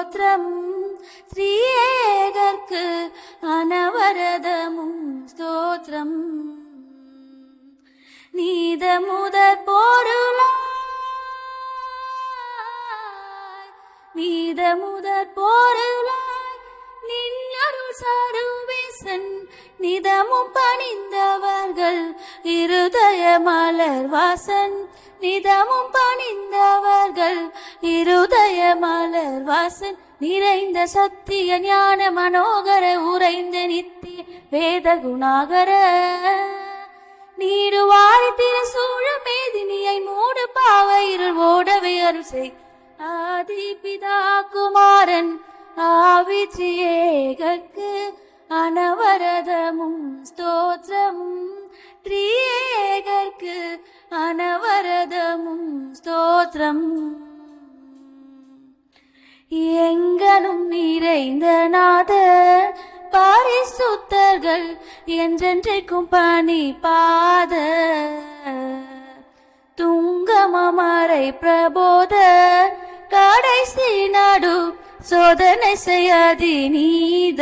ஸ்தோத்திரம் ஸ்ரீஏகர்க்கு அனவரதமும் ஸ்தோத்திரம் நீத முதற் பொருளாய் நீத முதற் பொருளாய் நின்னருள் சருவேசன் நிதமும் பணிந்தவர்கள் இருதய மலர் வாசன் நிதமும் பணிந்தவர்கள் இருதய மலர் வாசன் நிறைந்த சத்திய ஞான மனோகர உறைந்த நித்திய வேத குணாகர நீடுவாரி திரு சூழ மேதினியை மூடு பாவையிருள் ஓடவை அருசை ஆதி பிதா குமாரன் ஆவித்ரியேகர்க்கு அனவரதமும் ஸ்தோத்திரம் த்ரியேகர்க்கு அனவரதமும் ஸ்தோத்திரம் எங்கனும் நிறைந்த நாத பரிசுத்தர்கள் என்றென்றைக்கும் பணி பாத துங்கமமரை பிரபோத கடைசி நடு சோதனை செய்யாதி நீத